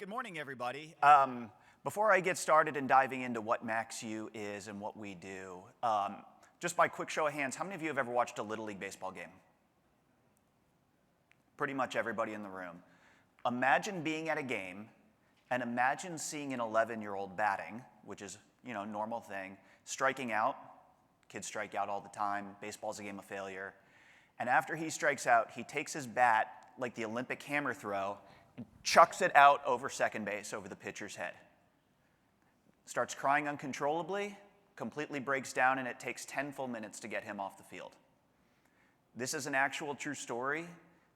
Good morning, everybody. Before I get started in diving into what MaxU is and what we do, just by quick show of hands, how many of you have ever watched a Little League baseball game? Pretty much everybody in the room. Imagine being at a game and imagine seeing an 11-year-old batting, which is, a normal thing, striking out. Kids strike out all the time. Baseball's a game of failure. And after he strikes out, he takes his bat like the Olympic hammer throw and chucks it out over second base over the pitcher's head. Starts crying uncontrollably, completely breaks down, and it takes 10 full minutes to get him off the field. This is an actual true story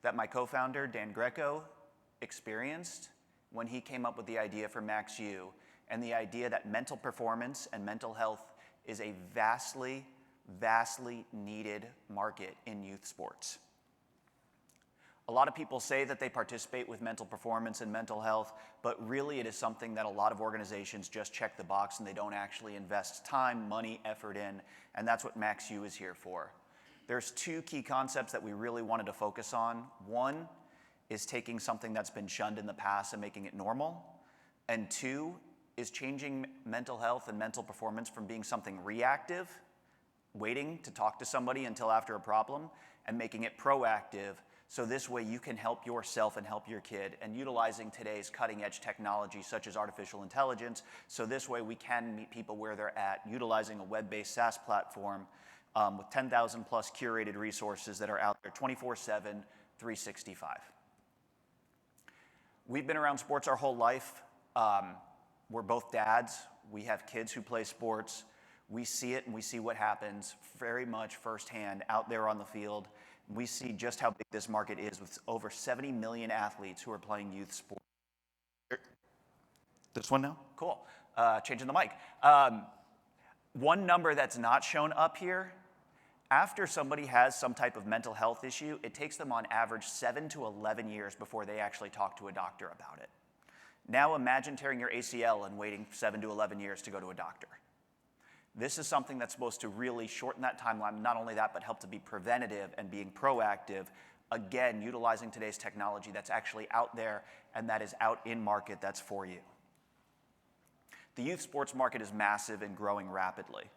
that my co-founder, Dan Greco, experienced when he came up with the idea for MaxU, and the idea that mental performance and mental health is a vastly, vastly needed market in youth sports. A lot of people say that they participate with mental performance and mental health, but really it is something that a lot of organizations just check the box and they don't actually invest time, money, effort in, and that's what MaxU is here for. There's two key concepts that we really wanted to focus on. One is taking something that's been shunned in the past and making it normal, and two is changing mental health and mental performance from being something reactive, waiting to talk to somebody until after a problem, and making it proactive. So this way you can help yourself and help your kid, and utilizing today's cutting edge technology such as artificial intelligence. So this way we can meet people where they're at, utilizing a web-based SaaS platform with 10,000 plus curated resources that are out there 24/7, 365. We've been around sports our whole life. We're both dads. We have kids who play sports. We see it and we see what happens very much firsthand out there on the field. We see just how big this market is with over 70 million athletes who are playing youth sports. This one now? Cool. Changing the mic. One number that's not shown up here, after somebody has some type of mental health issue, it takes them on average 7 to 11 years before they actually talk to a doctor about it. Now imagine tearing your ACL and waiting 7 to 11 years to go to a doctor. This is something that's supposed to really shorten that timeline. Not only that, but help to be preventative and being proactive. Again, utilizing today's technology that's actually out there and that is out in market that's for you. The youth sports market is massive and growing rapidly.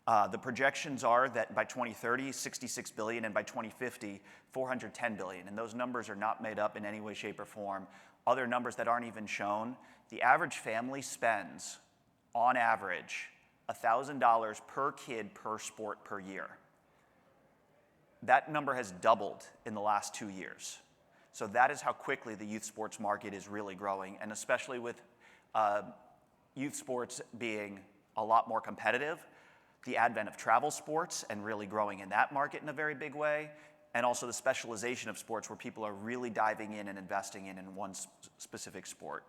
The projections are that by 2030, 66 billion, and by 2050, 410 billion. And those numbers are not made up in any way, shape, or form. Other numbers that aren't even shown, the average family spends, on average, $1,000 per kid per sport per year. That number has doubled in the last 2 years. So that is how quickly the youth sports market is really growing, and especially with youth sports being a lot more competitive, the advent of travel sports and really growing in that market in a very big way, and also the specialization of sports where people are really diving in and investing in one specific sport.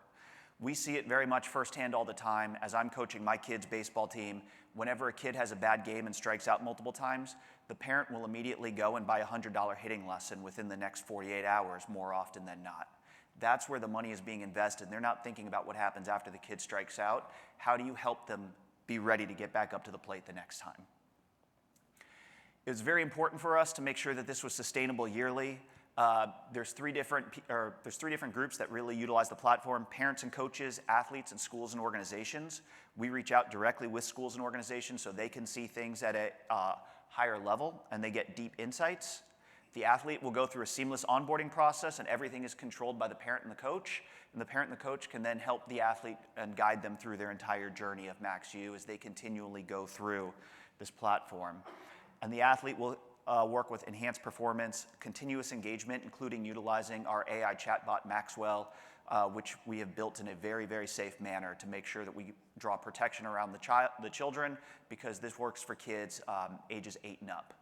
We see it very much firsthand all the time as I'm coaching my kid's baseball team. Whenever a kid has a bad game and strikes out multiple times, the parent will immediately go and buy a $100 hitting lesson within the next 48 hours more often than not. That's where the money is being invested. They're not thinking about what happens after the kid strikes out. How do you help them be ready to get back up to the plate the next time? It was very important for us to make sure that this was sustainable yearly. There's three different groups that really utilize the platform: parents and coaches, athletes, and schools and organizations. We reach out directly with schools and organizations so they can see things at a higher level and they get deep insights. The athlete will go through a seamless onboarding process and everything is controlled by the parent and the coach. And the parent and the coach can then help the athlete and guide them through their entire journey of MaxU as they continually go through this platform. And the athlete will work with enhanced performance, continuous engagement, including utilizing our AI chatbot, Maxwell, which we have built in a very, very safe manner to make sure that we draw protection around the children, because this works for kids ages 8 and up.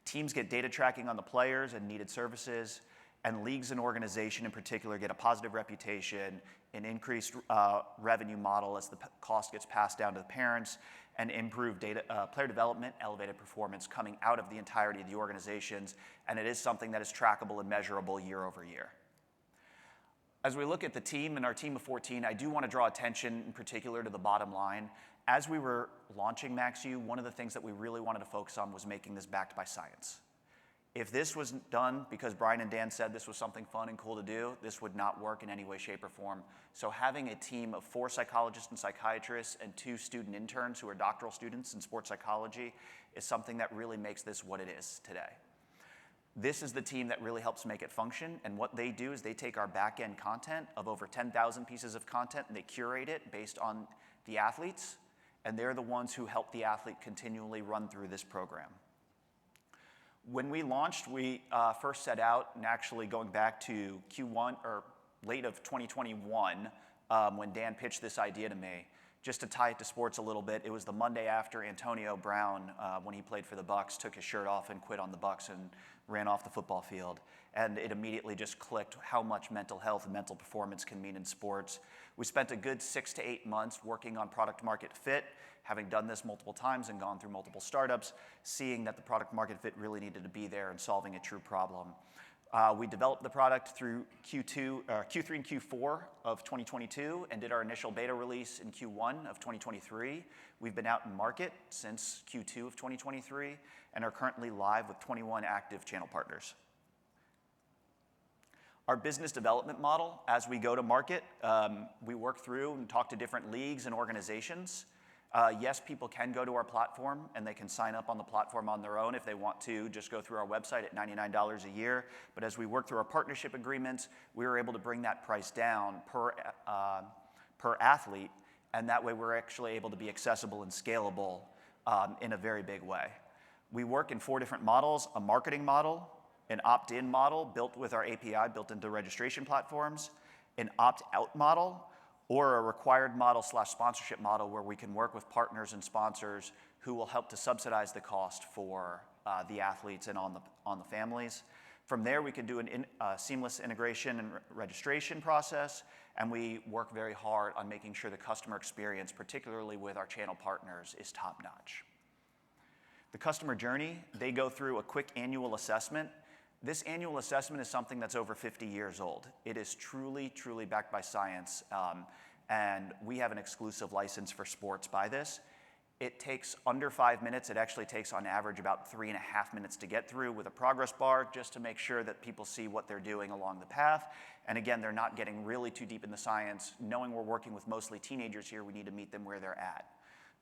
Teams get data tracking on the players and needed services, and leagues and organization in particular get a positive reputation, an increased revenue model as the cost gets passed down to the parents, and improved player development, elevated performance coming out of the entirety of the organizations, and it is something that is trackable and measurable year over year. As we look at the team and our team of 14, I do want to draw attention in particular to the bottom line. As we were launching MaxU, one of the things that we really wanted to focus on was making this backed by science. If this was done because Brian and Dan said this was something fun and cool to do, this would not work in any way, shape, or form. So having a team of 4 psychologists and psychiatrists and 2 student interns who are doctoral students in sports psychology is something that really makes this what it is today. This is the team that really helps make it function, and what they do is they take our back-end content of over 10,000 pieces of content and they curate it based on the athletes, and they're the ones who help the athlete continually run through this program. When we launched, we first set out, and actually going back to Q1 or late of 2021, when Dan pitched this idea to me, just to tie it to sports a little bit, it was the Monday after Antonio Brown, when he played for the Bucks, took his shirt off and quit on the Bucks and ran off the football field. And it immediately just clicked how much mental health and mental performance can mean in sports. We spent a good 6 to 8 months working on product market fit, having done this multiple times and gone through multiple startups, seeing that the product market fit really needed to be there and solving a true problem. We developed the product through Q3 and Q4 of 2022 and did our initial beta release in Q1 of 2023. We've been out in market since Q2 of 2023 and are currently live with 21 active channel partners. Our business development model, as we go to market, we work through and talk to different leagues and organizations. Yes, people can go to our platform and they can sign up on the platform on their own if they want to just go through our website at $99 a year. But as we work through our partnership agreements, we were able to bring that price down per athlete, and that way we're actually able to be accessible and scalable in a very big way. We work in 4 different models: a marketing model, an opt-in model built with our API built into registration platforms, an opt-out model, or a required model / sponsorship model where we can work with partners and sponsors who will help to subsidize the cost for the athletes and on the families. From there, we can do a seamless integration and registration process, and we work very hard on making sure the customer experience, particularly with our channel partners, is top-notch. The customer journey, they go through a quick annual assessment. This annual assessment is something that's over 50 years old. It is truly, truly backed by science, and we have an exclusive license for sports by this. It takes under 5 minutes. It actually takes on average about 3.5 minutes to get through with a progress bar just to make sure that people see what they're doing along the path. And again, they're not getting really too deep in the science. Knowing we're working with mostly teenagers here, we need to meet them where they're at.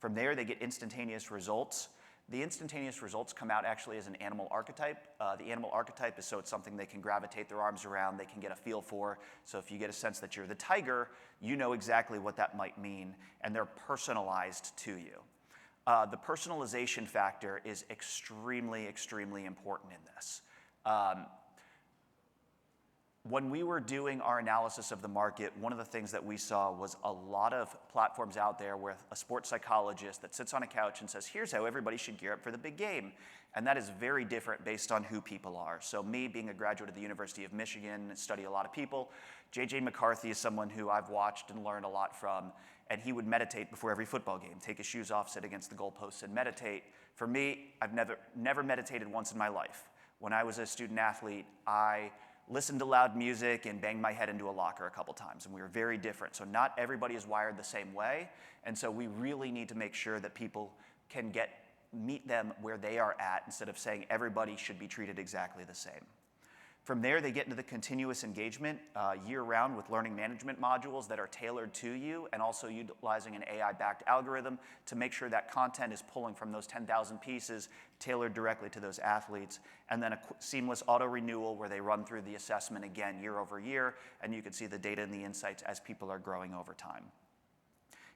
From there, they get instantaneous results. The instantaneous results come out actually as an animal archetype. The animal archetype is so it's something they can gravitate their arms around, they can get a feel for. So if you get a sense that you're the tiger, you know exactly what that might mean, and they're personalized to you. The personalization factor is extremely, extremely important in this. When we were doing our analysis of the market, one of the things that we saw was a lot of platforms out there with a sports psychologist that sits on a couch and says, here's how everybody should gear up for the big game. And that is very different based on who people are. So me, being a graduate of the University of Michigan, study a lot of people, J.J. McCarthy is someone who I've watched and learned a lot from, and he would meditate before every football game, take his shoes off, sit against the goalposts and meditate. For me, I've never meditated once in my life. When I was a student athlete, I listened to loud music and banged my head into a locker a couple times, and we were very different. So not everybody is wired the same way, and so we really need to make sure that people can meet them where they are at instead of saying everybody should be treated exactly the same. From there, they get into the continuous engagement year-round with learning management modules that are tailored to you, and also utilizing an AI-backed algorithm to make sure that content is pulling from those 10,000 pieces tailored directly to those athletes, and then a seamless auto-renewal where they run through the assessment again year over year, and you can see the data and the insights as people are growing over time.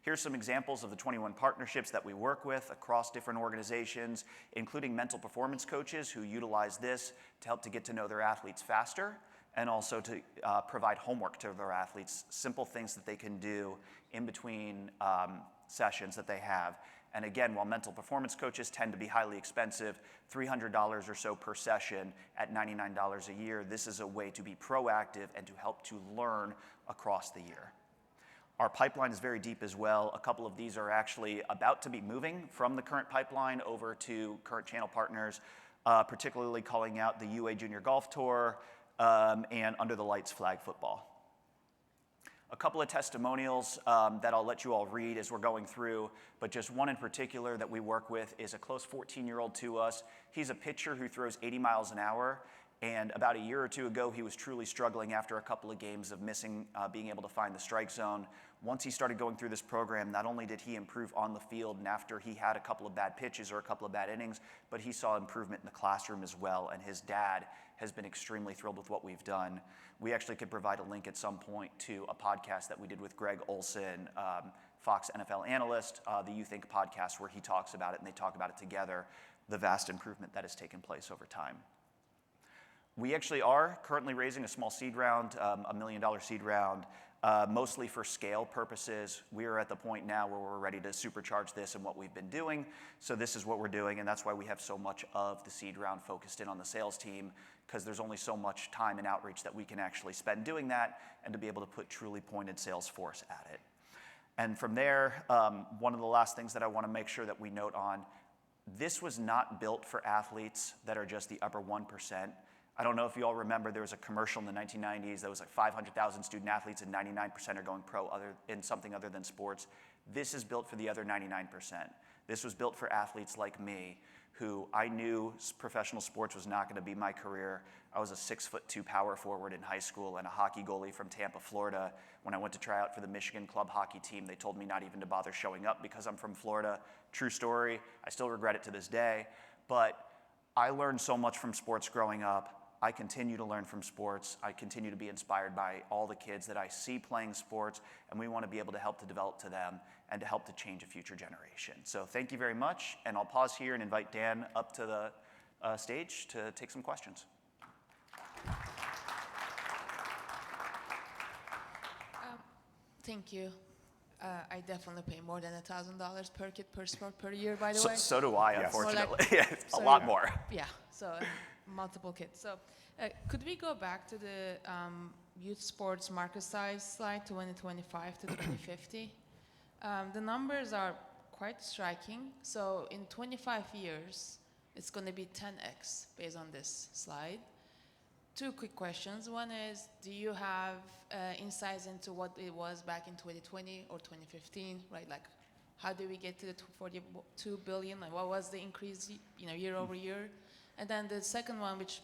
Here's some examples of the 21 partnerships that we work with across different organizations, including mental performance coaches who utilize this to help to get to know their athletes faster, and also to provide homework to their athletes, simple things that they can do in between sessions that they have. And again, while mental performance coaches tend to be highly expensive, $300 or so per session at $99 a year, this is a way to be proactive and to help to learn across the year. Our pipeline is very deep as well. A couple of these are actually about to be moving from the current pipeline over to current channel partners, particularly calling out the UA Junior Golf Tour and Under the Lights flag football. A couple of testimonials that I'll let you all read as we're going through, but just one in particular that we work with is a close 14-year-old to us. He's a pitcher who throws 80 miles an hour, and about a year or two ago, he was truly struggling after a couple of games of missing, being able to find the strike zone. Once he started going through this program, not only did he improve on the field and after he had a couple of bad pitches or a couple of bad innings, but he saw improvement in the classroom as well, and his dad has been extremely thrilled with what we've done. We actually could provide a link at some point to a podcast that we did with Greg Olson, Fox NFL analyst, the You Think podcast, where he talks about it and they talk about it together, the vast improvement that has taken place over time. We actually are currently raising a small seed round, $1 million seed round, mostly for scale purposes. We are at the point now where we're ready to supercharge this and what we've been doing. So this is what we're doing, and that's why we have so much of the seed round focused in on the sales team, because there's only so much time and outreach that we can actually spend doing that, and to be able to put truly pointed sales force at it. And from there, one of the last things that I want to make sure that we note on, this was not built for athletes that are just the upper 1%. I don't know if you all remember, there was a commercial in the 1990s that was like 500,000 student athletes and 99% are going pro in something other than sports. This is built for the other 99%. This was built for athletes like me, who I knew professional sports was not going to be my career. I was a 6'2" power forward in high school and a hockey goalie from Tampa, Florida. When I went to try out for the Michigan club hockey team, they told me not even to bother showing up because I'm from Florida. True story. I still regret it to this day. But I learned so much from sports growing up. I continue to learn from sports. I continue to be inspired by all the kids that I see playing sports, and we want to be able to help to develop to them and to help to change a future generation. So thank you very much, and I'll pause here and invite Dan up to the stage to take some questions. Thank you. I definitely pay more than $1,000 per kid per sport per year, by the way. So do I, Yes. unfortunately. Like, a lot more. Yeah, so multiple kids. So could we go back to the youth sports market size slide, 2025 to 2050? The numbers are quite striking. So in 25 years, it's going to be 10x based on this slide. Two quick questions. One is, do you have insights into what it was back in 2020 or 2015, right? Like, how did we get to the 42 billion? Like, what was the increase, year over year? And then the second one, which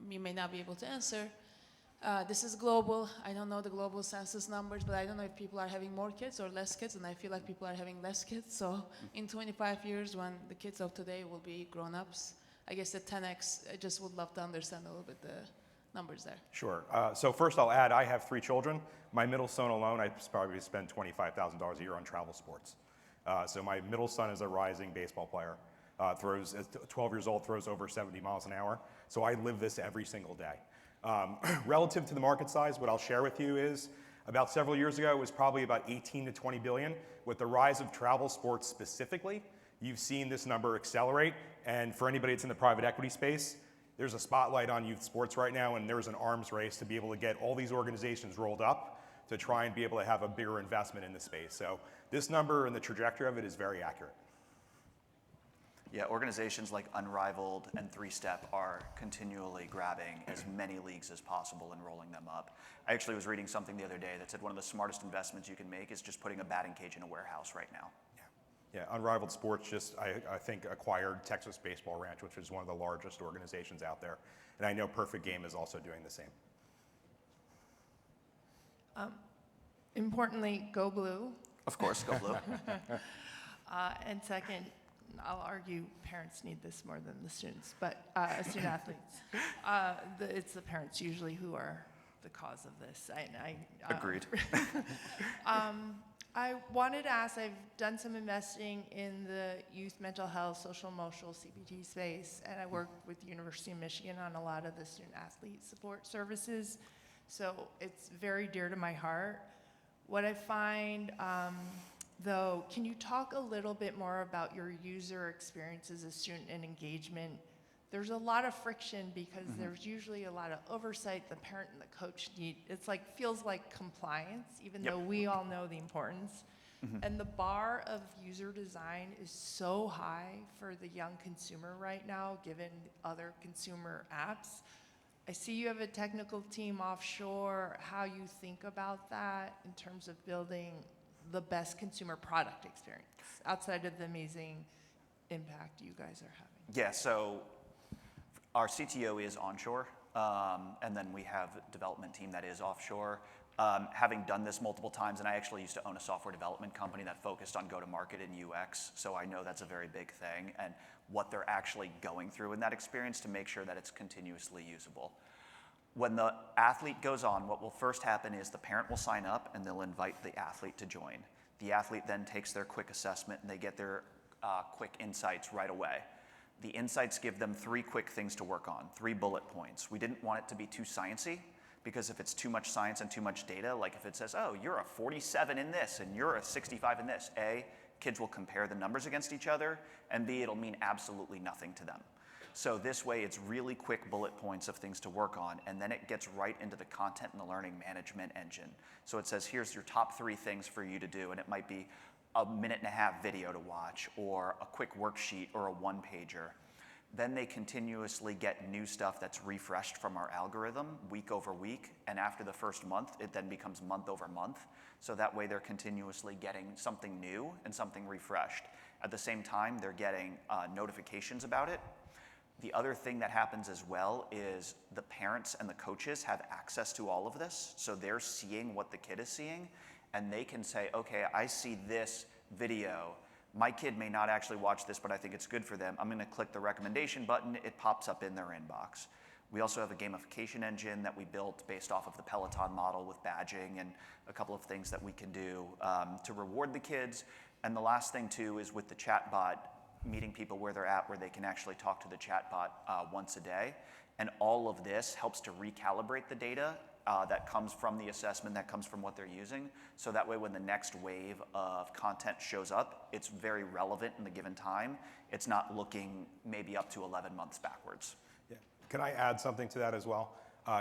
you may not be able to answer, this is global. I don't know the global census numbers, but I don't know if people are having more kids or less kids, and I feel like people are having less kids. So in 25 years, when the kids of today will be grown-ups, I guess the 10x, I just would love to understand a little bit the numbers there. Sure. So first I'll add, I have 3 children. My middle son alone, I probably spend $25,000 a year on travel sports. So my middle son is a rising baseball player. Throws, at 12 years old, throws over 70 miles an hour. So I live this every single day. Relative to the market size, what I'll share with you is about several years ago, it was probably about 18 to 20 billion. With the rise of travel sports specifically, you've seen this number accelerate. And for anybody that's in the private equity space, there's a spotlight on youth sports right now, and there's an arms race to be able to get all these organizations rolled up to try and be able to have a bigger investment in the space. So this number and the trajectory of it is very accurate. Yeah, organizations like Unrivaled and 3Step are continually grabbing as many leagues as possible and rolling them up. I actually was reading something the other day that said one of the smartest investments you can make is just putting a batting cage in a warehouse right now. Yeah, Unrivaled Sports just, I think, acquired Texas Baseball Ranch, which is one of the largest organizations out there. And I know Perfect Game is also doing the same. Importantly, go blue. Of course, go blue. And second, I'll argue parents need this more than the students, but student athletes. It's the parents usually who are the cause of this. Agreed. I wanted to ask, I've done some investing in the youth mental health, social emotional CBT space, and I work with the University of Michigan on a lot of the student athlete support services. So it's very dear to my heart. What I find, though, can you talk a little bit more about your user experience as a student and engagement? There's a lot of friction because there's usually a lot of oversight the parent and the coach need. It's like, feels like compliance, even though we all know the importance. And the bar of user design is so high for the young consumer right now, given other consumer apps. I see you have a technical team offshore, how you think about that in terms of building the best consumer product experience outside of the amazing impact you guys are having. Yeah, so our CTO is onshore, and then we have a development team that is offshore. Having done this multiple times, and I actually used to own a software development company that focused on go-to-market and UX, so I know that's a very big thing, and what they're actually going through in that experience to make sure that it's continuously usable. When the athlete goes on, what will first happen is the parent will sign up and they'll invite the athlete to join. The athlete then takes their quick assessment and they get their quick insights right away. The insights give them 3 quick things to work on, 3 bullet points. We didn't want it to be too sciencey, because if it's too much science and too much data, like if it says, oh, you're a 47 in this and you're a 65 in this, A, kids will compare the numbers against each other, and B, it'll mean absolutely nothing to them. So this way, it's really quick bullet points of things to work on, and then it gets right into the content and the learning management engine. So it says, here's your top 3 things for you to do, and it might be a 1.5-minute video to watch, or a quick worksheet, or a 1-pager. Then they continuously get new stuff that's refreshed from our algorithm week over week, and after the first month, it then becomes month over month. So that way they're continuously getting something new and something refreshed. At the same time, they're getting notifications about it. The other thing that happens as well is the parents and the coaches have access to all of this, so they're seeing what the kid is seeing, and they can say, okay, I see this video. My kid may not actually watch this, but I think it's good for them. I'm going to click the recommendation button. It pops up in their inbox. We also have a gamification engine that we built based off of the Peloton model with badging and a couple of things that we can do to reward the kids. And the last thing, too, is with the chatbot, meeting people where they're at, where they can actually talk to the chatbot once a day. And all of this helps to recalibrate the data that comes from the assessment, that comes from what they're using. So that way, when the next wave of content shows up, it's very relevant in the given time. It's not looking maybe up to 11 months backwards. Yeah. Can I add something to that as well?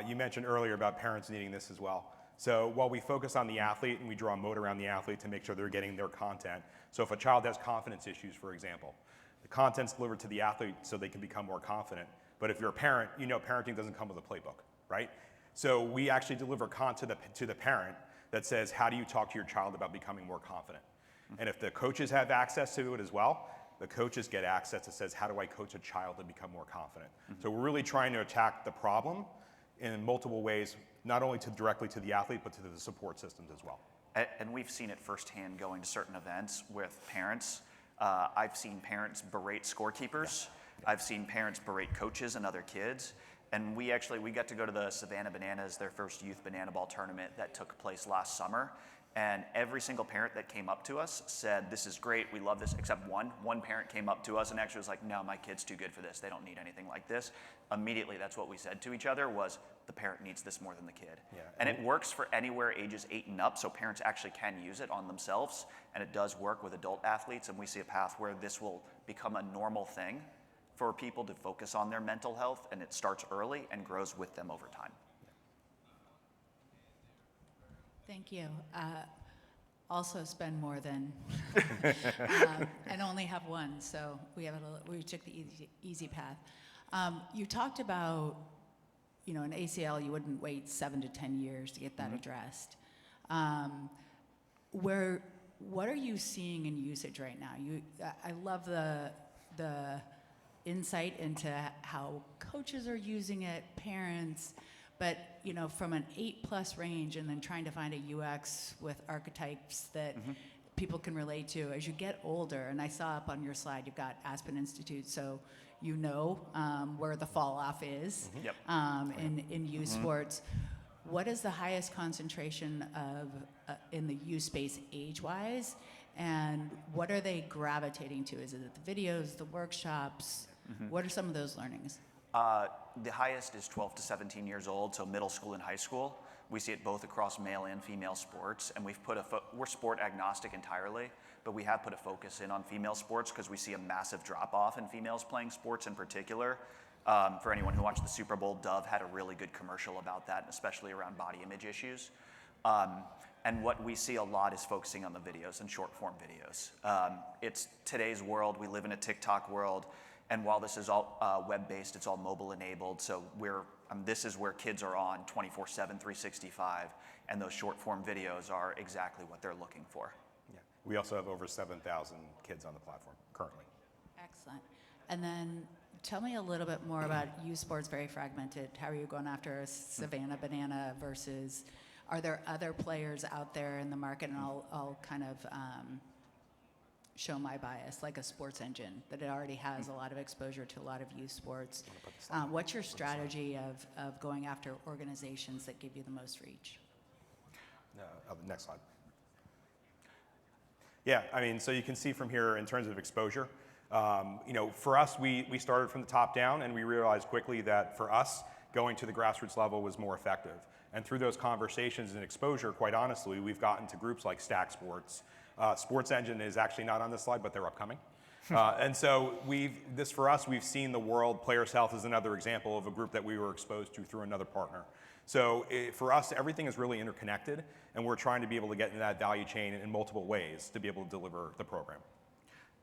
You mentioned earlier about parents needing this as well. So while we focus on the athlete and we draw a moat around the athlete to make sure they're getting their content, so if a child has confidence issues, for example, the content's delivered to the athlete so they can become more confident. But if you're a parent, you know parenting doesn't come with a playbook, right? So we actually deliver content to the parent that says, how do you talk to your child about becoming more confident? And if the coaches have access to it as well, the coaches get access that says, how do I coach a child to become more confident? So we're really trying to attack the problem in multiple ways, not only directly to the athlete, but to the support systems as well. And we've seen it firsthand going to certain events with parents. I've seen parents berate scorekeepers. Yeah. I've seen parents berate coaches and other kids. And we got to go to the Savannah Bananas, their first youth banana ball tournament that took place last summer. And every single parent that came up to us said, this is great, we love this, except one. One parent came up to us and actually was like, no, my kid's too good for this. They don't need anything like this. Immediately, that's what we said to each other was, the parent needs this more than the kid. Yeah. And it works for anywhere ages 8 and up, so parents actually can use it on themselves. And it does work with adult athletes, and we see a path where this will become a normal thing for people to focus on their mental health, and it starts early and grows with them over time. Thank you. Also spend more than, and only have one, so we took the easy path. You talked about, an ACL, you wouldn't wait 7 to 10 years to get that addressed. What are you seeing in usage right now? I love the insight into how coaches are using it, parents, but from an 8+ range and then trying to find a UX with archetypes that people can relate to as you get older. And I saw up on your slide, you've got Aspen Institute, so where the fall off is in youth sports. What is the highest concentration of in the youth space age-wise? And what are they gravitating to? Is it the videos, the workshops? What are some of those learnings? The highest is 12 to 17 years old, so middle school and high school. We see it both across male and female sports, and we're sport agnostic entirely, but we have put a focus in on female sports because we see a massive drop-off in females playing sports in particular. For anyone who watched the Super Bowl, Dove had a really good commercial about that, especially around body image issues. And what we see a lot is focusing on the videos and short-form videos. It's today's world. We live in a TikTok world. And while this is all web-based, it's all mobile-enabled, so we're this is where kids are on 24/7, 365, and those short form videos are exactly what they're looking for. Yeah. We also have over 7,000 kids on the platform currently. Excellent. And then tell me a little bit more about youth sports, very fragmented. How are you going after a Savannah Banana versus, are there other players out there in the market? And I'll kind of show my bias, like a Sports Engine, that it already has a lot of exposure to a lot of youth sports. What's your strategy of going after organizations that give you the most reach? Next slide. Yeah, I mean, so you can see from here in terms of exposure, for us, we started from the top down, and we realized quickly that for us, going to the grassroots level was more effective. And through those conversations and exposure, quite honestly, we've gotten to groups like Stack Sports. Sports Engine is actually not on this slide, but they're upcoming. And so for us, we've seen the world. Players Health is another example of a group that we were exposed to through another partner. So for us, everything is really interconnected, and we're trying to be able to get into that value chain in multiple ways to be able to deliver the program.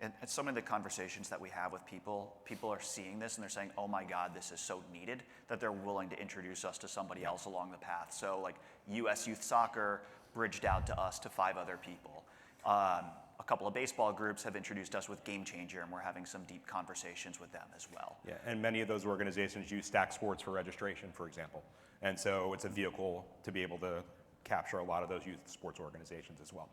And some of the conversations that we have with people are seeing this and they're saying, oh my God, this is so needed, that they're willing to introduce us to somebody else along the path. So like US Youth Soccer bridged out to us to 5 other people. A couple of baseball groups have introduced us with Game Changer, and we're having some deep conversations with them as well. Yeah, and many of those organizations use Stack Sports for registration, for example. And so it's a vehicle to be able to capture a lot of those youth sports organizations as well.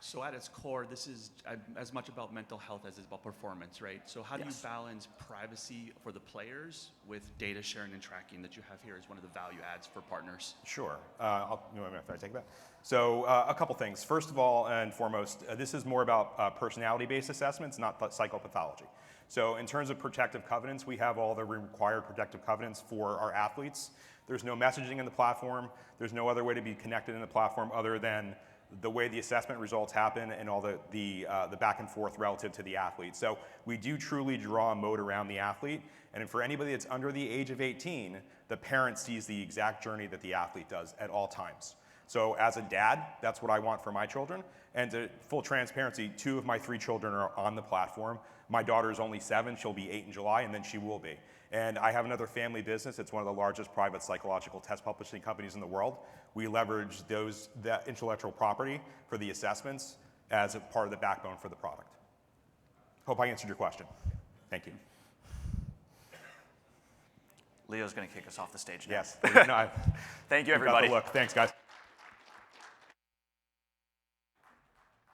So at its core, this is as much about mental health as it's about performance, right? So how do you balance privacy for the players with data sharing and tracking that you have here as one of the value adds for partners? Sure. You want me to take that? So a couple things. First of all and foremost, this is more about personality-based assessments, not psychopathology. So in terms of protective covenants, we have all the required protective covenants for our athletes. There's no messaging in the platform. There's no other way to be connected in the platform other than the way the assessment results happen and all the back and forth relative to the athlete. So we do truly draw a moat around the athlete. And for anybody that's under the age of 18, the parent sees the exact journey that the athlete does at all times. So as a dad, that's what I want for my children. And to full transparency, 2 of my 3 children are on the platform. My daughter is only 7, she'll be 8 in July, and then she will be. And I have another family business. It's one of the largest private psychological test publishing companies in the world. We leverage that intellectual property for the assessments as a part of the backbone for the product. Hope I answered your question. Thank you. Leo's going to kick us off the stage now. Yes. No, Thank you, we've got the everybody. look. Thanks, guys.